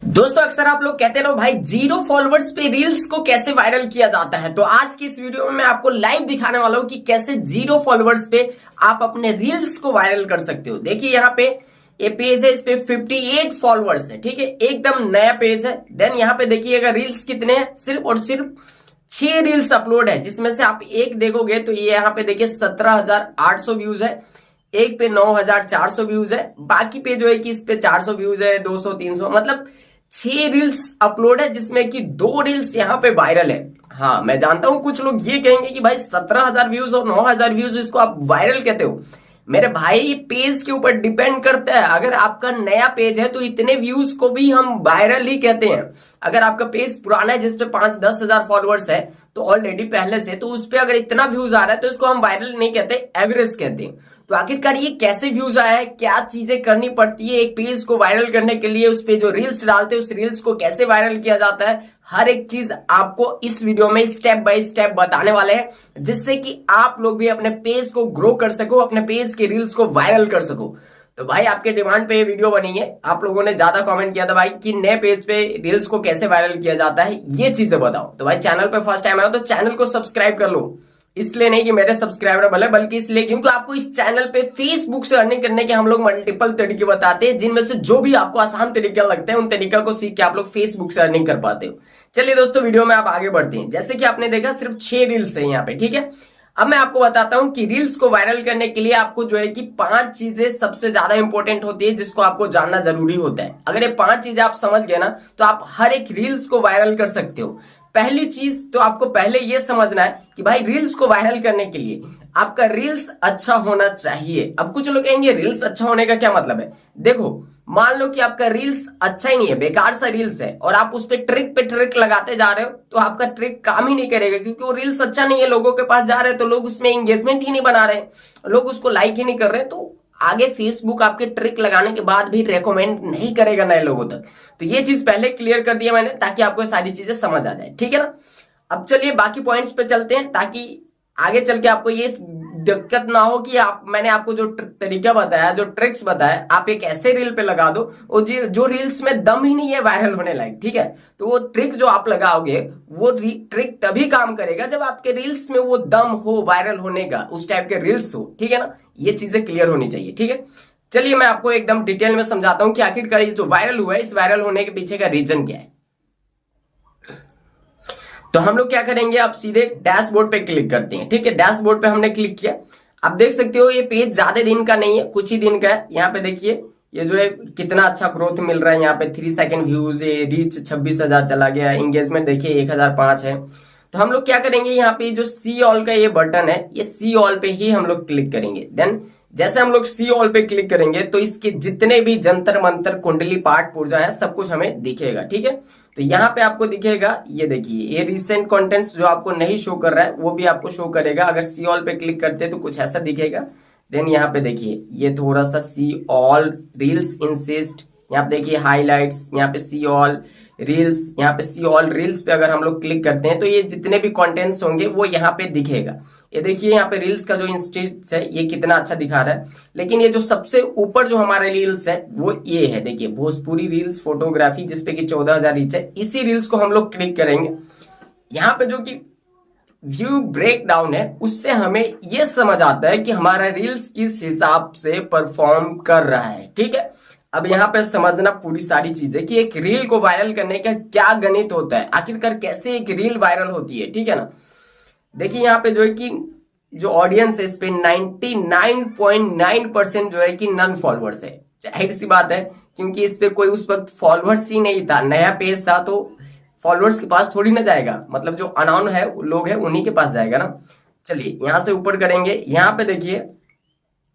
दोस्तों अक्सर आप लोग कहते रहो भाई 0 फॉलोअर्स पे रील्स को कैसे वायरल किया जाता है। तो आज की इस वीडियो में मैं आपको लाइव दिखाने वाला हूं कि कैसे 0 फॉलोअर्स पे आप अपने रील्स को वायरल कर सकते हो। देखिए यहाँ पे ये पेज है, इस पे 58 फॉलोअर्स है, ठीक है, एकदम नया पेज है। देन यहाँ पे देखिएगा रील्स कितने हैं, सिर्फ और सिर्फ 6 रील्स अपलोड है, जिसमें से आप एक देखोगे तो ये यहाँ पे देखिए 17,800 व्यूज है, एक पे 9,400 व्यूज है, बाकी पे जो है कि इस पे 400 व्यूज है, 200 300, मतलब 6 रील्स अपलोड है, जिसमें कि 2 रील्स यहाँ पे वायरल है। हाँ मैं जानता हूं कुछ लोग ये कहेंगे कि भाई 17,000 व्यूज और 9,000 व्यूज इसको आप वायरल कहते हो। मेरे भाई पेज के ऊपर डिपेंड करता है। अगर आपका नया पेज है तो इतने व्यूज को भी हम वायरल ही कहते हैं। अगर आपका पेज पुराना है जिसपे 5-10 हजार फॉलोअर्स है तो ऑलरेडी पहले से, तो उस पर अगर इतना व्यूज आ रहा है तो इसको हम वायरल नहीं कहते, एवरेज कहते हैं। तो आखिरकार ये कैसे व्यूज आया है, क्या चीजें करनी पड़ती है एक पेज को वायरल करने के लिए, उस पे जो रील्स डालते हैं उस रील्स को कैसे वायरल किया जाता है, हर एक चीज आपको इस वीडियो में स्टेप बाय स्टेप बताने वाले हैं, जिससे कि आप लोग भी अपने पेज को ग्रो कर सको, अपने पेज के रील्स को वायरल कर सको। तो भाई आपके डिमांड पे ये वीडियो बनी है, आप लोगों ने ज्यादा कमेंट किया था भाई कि नए पेज पे रील्स को कैसे वायरल किया जाता है, ये चीजें बताओ। तो भाई चैनल पे फर्स्ट टाइम आया तो चैनल को सब्सक्राइब कर लो, इसलिए नहीं कि मेरे सब्सक्राइबर बने, बल्कि इसलिए क्योंकि आपको इस चैनल पे फेसबुक से अर्निंग करने के हम लोग मल्टीपल तरीके बताते हैं, जिनमें से जो भी आपको आसान तरीका लगता है उन तरीका को सीख के आप लोग फेसबुक से अर्निंग कर पाते हो। चलिए दोस्तों वीडियो में आप आगे बढ़ते हैं। जैसे कि आपने देखा सिर्फ 6 रील्स है यहाँ पे, ठीक है। अब मैं आपको बताता हूं कि रील्स को वायरल करने के लिए आपको जो है कि 5 चीजें सबसे ज्यादा इंपॉर्टेंट होती है, जिसको आपको जानना जरूरी होता है। अगर ये 5 चीजें आप समझ गए ना तो आप हर एक रील्स को वायरल कर सकते हो। पहली चीज तो आपको पहले यह समझना है कि भाई रील्स को वायरल करने के लिए आपका रील्स अच्छा होना चाहिए। अब कुछ लोग कहेंगे रील्स अच्छा होने का क्या मतलब है। देखो मान लो कि आपका रील्स अच्छा ही नहीं है, बेकार सा रील्स है, और आप उस पे ट्रिक लगाते जा रहे हो, तो आपका ट्रिक काम ही नहीं करेगा, क्योंकि वो रील्स अच्छा नहीं है, लोगों के पास जा रहे हैं तो लोग उसमें एंगेजमेंट ही नहीं बना रहे, लोग उसको लाइक ही नहीं कर रहे, तो आगे फेसबुक आपके ट्रिक लगाने के बाद भी रेकमेंड नहीं करेगा नए लोगों तक। तो ये चीज पहले क्लियर कर दिया मैंने, ताकि आपको सारी चीजें समझ आ जाए, ठीक है ना। अब चलिए बाकी पॉइंट्स पे चलते हैं, ताकि आगे चल के आपको ये दिक्कत ना हो कि मैंने आपको जो तरीका बताया, जो ट्रिक्स बताया, आप एक ऐसे रील पे लगा दो और जो रील्स में दम ही नहीं है वायरल होने लायक, ठीक है। तो वो ट्रिक जो आप लगाओगे वो ट्रिक तभी काम करेगा जब आपके रील्स में वो दम हो वायरल होने का, उस टाइप के रील्स हो, ठीक है ना। ये चीजें क्लियर होनी चाहिए, ठीक है। चलिए मैं आपको एकदम डिटेल में समझाता हूं कि आखिरकार ये जो वायरल हुआ है, इस वायरल होने के पीछे का रीजन क्या है। तो हम लोग क्या करेंगे, आप सीधे डैशबोर्ड पे क्लिक करते हैं, ठीक है। डैशबोर्ड पे हमने क्लिक किया, आप देख सकते हो ये पेज ज्यादा दिन का नहीं है, कुछ ही दिन का है। यहाँ पे देखिए ये जो है कितना अच्छा ग्रोथ मिल रहा है, यहाँ पे 3 सेकंड व्यूज, रीच 26,000 चला गया, एंगेजमेंट देखिए 1,005 है। तो हम लोग क्या करेंगे, यहाँ पे जो सी ऑल का ये बटन है, ये सी ऑल पे ही हम लोग क्लिक करेंगे। देन जैसे हम लोग सी ऑल पे क्लिक करेंगे तो इसके जितने भी जंतर मंतर कुंडली पाठ पूजा है सब कुछ हमें दिखेगा, ठीक है। तो यहाँ पे आपको दिखेगा, ये देखिए ये रिसेंट कंटेंट्स जो आपको नहीं शो कर रहा है वो भी आपको शो करेगा। अगर सी ऑल पे क्लिक करते हैं तो कुछ ऐसा दिखेगा। देन यहाँ पे देखिए ये थोड़ा सा सी ऑल रील्स इंसिस्ट, यहाँ पे देखिए हाईलाइट्स, यहाँ पे सी ऑल रील्स, यहाँ पे सी ऑल रील्स पे अगर हम लोग क्लिक करते हैं तो ये जितने भी कंटेंट्स होंगे वो यहाँ पे दिखेगा। ये देखिए यहाँ पे रील्स का जो इंस्टेंस है ये कितना अच्छा दिखा रहा है। लेकिन ये जो सबसे ऊपर जो हमारे रील्स है वो ये है, देखिए भोजपुरी रील्स फोटोग्राफी, जिसपे कि 14,000 रीच है। इसी रील्स को हम लोग क्लिक करेंगे। यहाँ पे जो कि व्यू ब्रेक डाउन है उससे हमें ये समझ आता है कि हमारा रील्स किस हिसाब से परफॉर्म कर रहा है, ठीक है। अब यहाँ पे समझना पूरी सारी चीजें कि एक रील को वायरल करने का क्या गणित होता है, आखिरकार कैसे एक रील वायरल होती है, ठीक है ना। देखिए यहाँ पे जो है कि जो ऑडियंस है इस पे 99.9% जो है कि नन फॉलोअर्स है। जाहिर सी बात है क्योंकि इस पे कोई उस वक्त फॉलोअर्स ही नहीं था, नया पेज था, तो फॉलोअर्स के पास थोड़ी ना जाएगा, मतलब जो अननोन है लोग है उन्हीं के पास जाएगा ना। चलिए यहां से ऊपर करेंगे, यहाँ पे देखिए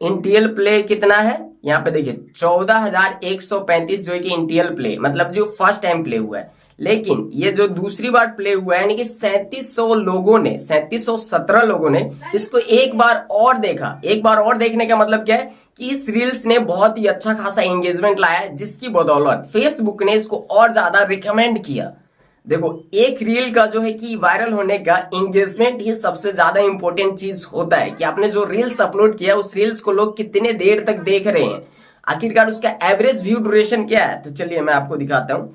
इंटीएल प्ले कितना है, यहाँ पे देखिए 14,135 जो है कि इंटीएल प्ले, मतलब जो फर्स्ट टाइम प्ले हुआ है। लेकिन ये जो दूसरी बार प्ले हुआ है, यानी कि 3700 लोगों ने, 3717 लोगों ने इसको एक बार और देखा। एक बार और देखने का मतलब क्या है कि इस रील्स ने बहुत ही अच्छा खासा एंगेजमेंट लाया है, जिसकी बदौलत फेसबुक ने इसको और ज्यादा रिकमेंड किया। देखो एक रील का जो है कि वायरल होने का एंगेजमेंट ही सबसे ज्यादा इंपॉर्टेंट चीज होता है, कि आपने जो रील्स अपलोड किया उस रील्स को लोग कितने देर तक देख रहे हैं, आखिरकार उसका एवरेज व्यू ड्यूरेशन क्या है। तो चलिए मैं आपको दिखाता हूं।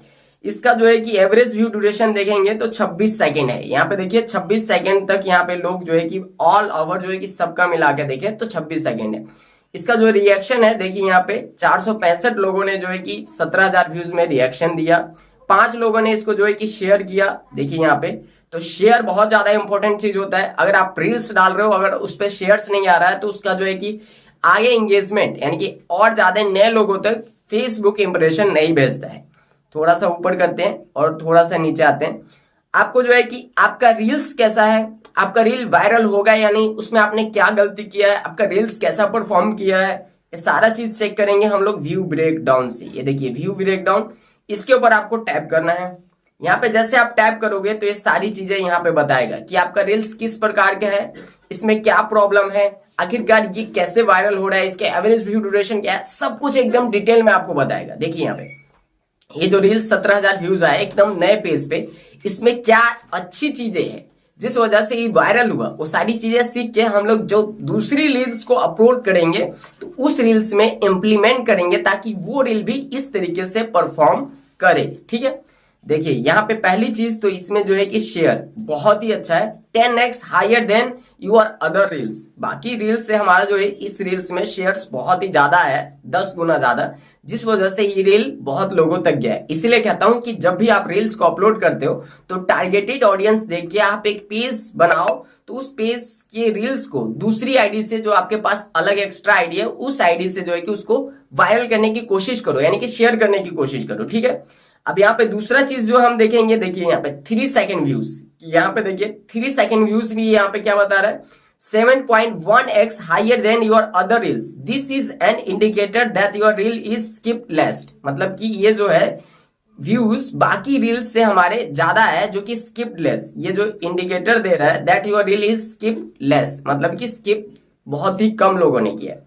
इसका जो है कि एवरेज व्यू ड्यूरेशन देखेंगे तो 26 सेकंड है। यहाँ पे देखिए 26 सेकंड तक यहाँ पे लोग जो है कि ऑल ओवर जो है कि सबका मिला के देखें तो 26 सेकंड है। इसका जो रिएक्शन है देखिए यहाँ पे 465 लोगों ने जो है कि 17,000 व्यूज में रिएक्शन दिया, 5 लोगों ने इसको जो है कि शेयर किया। देखिए यहाँ पे तो शेयर बहुत ज्यादा इंपॉर्टेंट चीज होता है। अगर आप रील्स डाल रहे हो, अगर उस पर शेयर्स नहीं आ रहा है तो उसका जो है कि आगे एंगेजमेंट यानी कि और ज्यादा नए लोगों तक फेसबुक इंप्रेशन नहीं भेजता है। थोड़ा सा ऊपर करते हैं और थोड़ा सा नीचे आते हैं। आपको जो है कि आपका रील्स कैसा है, आपका रील वायरल होगा या नहीं, उसमें आपने क्या गलती किया है, आपका रील्स कैसा परफॉर्म किया है, ये सारा चीज चेक करेंगे हम लोग व्यू ब्रेकडाउन से। ये देखिए व्यू ब्रेकडाउन, इसके ऊपर आपको टैप करना है। यहाँ पे जैसे आप टैप करोगे तो ये सारी चीजें यहाँ पे बताएगा कि आपका रील्स किस प्रकार का है, इसमें क्या प्रॉब्लम है, आखिरकार ये कैसे वायरल हो रहा है, इसके एवरेज व्यू ड्यूरेशन क्या है, सब कुछ एकदम डिटेल में आपको बताएगा। देखिए यहाँ पे ये जो रील 17,000 व्यूज आए एकदम नए पेज पे, इसमें क्या अच्छी चीजें हैं जिस वजह से ये वायरल हुआ, वो सारी चीजें सीख के हम लोग जो दूसरी रील्स को अपलोड करेंगे तो उस रील्स में इंप्लीमेंट करेंगे ताकि वो रील भी इस तरीके से परफॉर्म करे। ठीक है, देखिए यहाँ पे पहली चीज तो इसमें जो है कि शेयर बहुत ही अच्छा है, 10x higher than your other reels. बाकी रील्स से हमारा जो है इस रील्स में शेयर्स बहुत ही ज्यादा है, 10 गुना ज्यादा, जिस वजह से ये रील बहुत लोगों तक गया है। इसलिए कहता हूं कि जब भी आप रील्स को अपलोड करते हो तो टारगेटेड ऑडियंस देख के आप एक पेज बनाओ, तो उस पेज के रील्स को दूसरी आईडी से, जो आपके पास अलग एक्स्ट्रा आईडी है, उस आईडी से जो है कि उसको वायरल करने की कोशिश करो, यानी कि शेयर करने की कोशिश करो। ठीक है, अब यहाँ पे दूसरा चीज जो हम देखेंगे, देखिए यहाँ पे 3 सेकंड व्यूज, यहाँ पे देखिए 3 सेकंड व्यूज भी यहाँ पे क्या बता रहा है, 7.1x higher than your other reels, this is an indicator that your reel is skip less. मतलब कि ये जो है व्यूज बाकी रील्स से हमारे ज्यादा है, जो कि स्किप लेस, ये जो इंडिकेटर दे रहा है that your reel is skip less, मतलब कि स्किप बहुत ही कम लोगों ने किया है।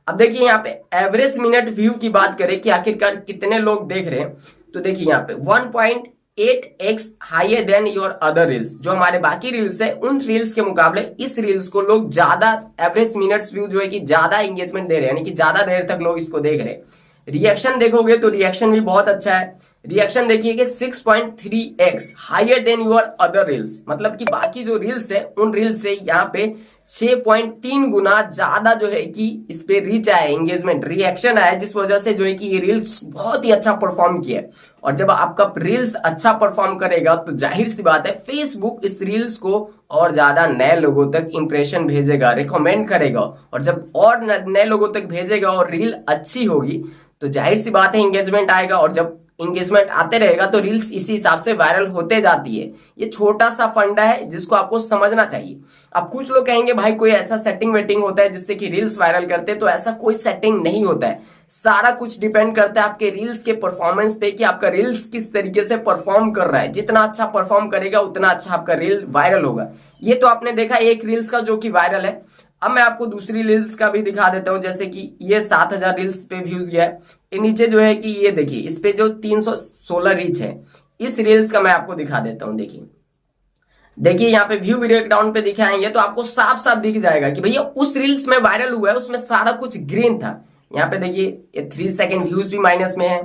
अब देखिए यहाँ पे एवरेज मिनट व्यू की बात करें कि आखिरकार कितने लोग देख रहे हैं, तो देखिए यहाँ पे 1.8x higher than your other reels, जो हमारे बाकी रील्स है उन रील्स के मुकाबले इस रील्स को लोग ज्यादा एवरेज मिनट्स व्यू जो है कि ज्यादा एंगेजमेंट दे रहे हैं, यानी कि ज्यादा देर तक लोग इसको देख रहे हैं। रिएक्शन देखोगे तो रिएक्शन भी बहुत अच्छा है, रिएक्शन देखिए कि 6.3x higher than your other reels, मतलब कि बाकी जो रील्स है उन रील्स से यहाँ पे 6.3 गुना ज्यादा जो है कि इस पे रीच आया, एंगेजमेंट, रिएक्शन आया, जिस वजह से जो है कि ये रील्स बहुत ही अच्छा परफॉर्म किया। और जब आपका रील्स अच्छा परफॉर्म करेगा तो जाहिर सी बात है फेसबुक इस रील्स को और ज्यादा नए लोगों तक इंप्रेशन भेजेगा, रिकमेंड करेगा, और जब और नए लोगों तक भेजेगा और रील अच्छी होगी तो जाहिर सी बात है एंगेजमेंट आएगा, और जब एंगेजमेंट आते रहेगा तो रील्स इसी हिसाब से वायरल होते जाती है। ये छोटा सा फंडा है जिसको आपको समझना चाहिए। अब कुछ लोग कहेंगे भाई कोई ऐसा सेटिंग वेटिंग होता है जिससे कि रील्स वायरल करते हैं, तो ऐसा कोई सेटिंग नहीं होता है। सारा कुछ डिपेंड करता है आपके रील्स के परफॉर्मेंस पे कि आपका रील्स किस तरीके से परफॉर्म कर रहा है। जितना अच्छा परफॉर्म करेगा उतना अच्छा आपका रील वायरल होगा। ये तो आपने देखा एक रील्स का जो कि वायरल है। अब मैं आपको दूसरी रील्स का भी दिखा देता हूं, जैसे कि ये 7,000 रील्स पे व्यूज गया है। ये नीचे जो है कि ये देखिए इस पे जो 316 रीच है, इस रील्स का मैं आपको दिखा देता हूं। देखिए यहाँ पे व्यू ब्रेकडाउन पे दिखाएंगे तो आपको साफ साफ दिख जाएगा कि भैया उस रील्स में वायरल हुआ है, उसमें सारा कुछ ग्रीन था। यहाँ पे देखिए ये 3 सेकंड व्यूज भी माइनस में है,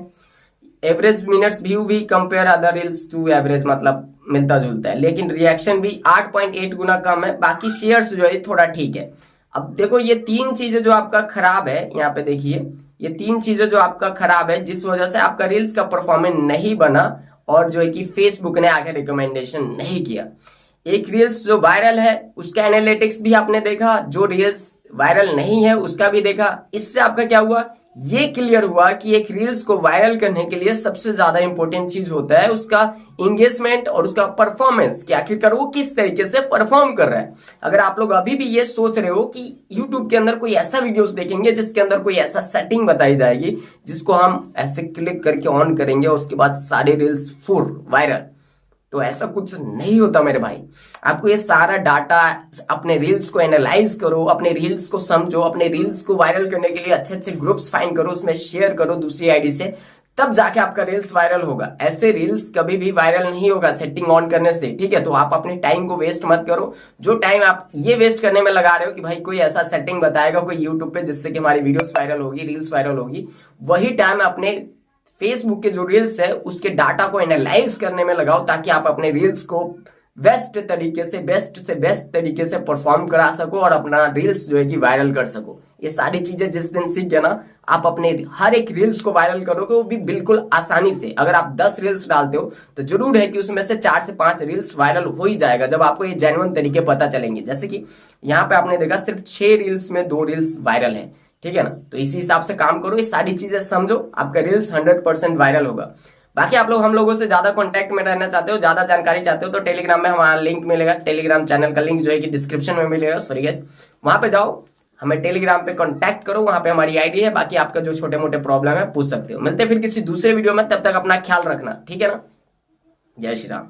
एवरेज मिनट्स व्यू भी compare other reels to average, मतलब मिलता जुलता है, लेकिन रिएक्शन भी 8.8 गुना कम है। बाकी शेयर्स जो है थोड़ा ठीक है। अब देखो ये 3 चीजें जो आपका खराब है, यहाँ पे देखिए ये 3 चीजें जो आपका खराब है, जिस वजह से आपका रील्स का परफॉर्मेंस नहीं बना और जो है कि फेसबुक ने आगे रिकमेंडेशन नहीं किया। एक रील्स जो वायरल है उसका एनालिटिक्स भी आपने देखा, जो रील्स वायरल नहीं है उसका भी देखा। इससे आपका क्या हुआ, ये क्लियर हुआ कि एक रील्स को वायरल करने के लिए सबसे ज्यादा इंपॉर्टेंट चीज होता है उसका एंगेजमेंट और उसका परफॉर्मेंस, कि आखिरकार वो किस तरीके से परफॉर्म कर रहा है। अगर आप लोग अभी भी ये सोच रहे हो कि YouTube के अंदर कोई ऐसा वीडियोस देखेंगे जिसके अंदर कोई ऐसा सेटिंग बताई जाएगी जिसको हम ऐसे क्लिक करके ऑन करेंगे और उसके बाद सारे रील्स फुल वायरल, तो ऐसा कुछ नहीं होता मेरे भाई। आपको ये सारा डाटा, अपने रील्स को एनालाइज करो, अपने रील्स को समझो, अपने रील्स को वायरल करने के लिए अच्छे अच्छे ग्रुप्स फाइंड करो, उसमें शेयर करो दूसरी आईडी से, तब जाके आपका रील्स वायरल होगा। ऐसे रील्स कभी भी वायरल नहीं होगा सेटिंग ऑन करने से, ठीक है। तो आप अपने टाइम को वेस्ट मत करो। जो टाइम आप ये वेस्ट करने में लगा रहे हो कि भाई कोई ऐसा सेटिंग बताएगा कोई यूट्यूब पे जिससे कि हमारी वीडियोस वायरल होगी, रील्स वायरल होगी, वही टाइम अपने फेसबुक के जो रील्स है उसके डाटा को एनालाइज करने में लगाओ, ताकि आप अपने रील्स को बेस्ट से बेस्ट तरीके से परफॉर्म करा सको और अपना रील्स जो है कि वायरल कर सको। ये सारी चीजें जिस दिन सीख गए ना, आप अपने हर एक रील्स को वायरल करोगे, वो भी बिल्कुल आसानी से। अगर आप 10 रील्स डालते हो तो जरूर है कि उसमें से 4 से 5 रील्स वायरल हो ही जाएगा, जब आपको ये जेन्युइन तरीके पता चलेंगे। जैसे कि यहाँ पे आपने देखा सिर्फ 6 रील्स में 2 रील्स वायरल है, ठीक है ना। तो इसी हिसाब से काम करो, ये सारी चीजें समझो, आपका रील्स 100% वायरल होगा। बाकी आप लोग हम लोगों से ज्यादा कांटेक्ट में रहना चाहते हो, ज्यादा जानकारी चाहते हो, तो टेलीग्राम में हमारा लिंक मिलेगा। टेलीग्राम चैनल का लिंक जो है कि डिस्क्रिप्शन में मिलेगा, सॉरी गाइस, वहां पे जाओ, हमें टेलीग्राम पे कांटेक्ट करो, वहां पे हमारी आईडी है। बाकी आपका जो छोटे मोटे प्रॉब्लम है पूछ सकते हो। मिलते हैं फिर किसी दूसरे वीडियो में, तब तक अपना ख्याल रखना, ठीक है ना। जय श्री राम।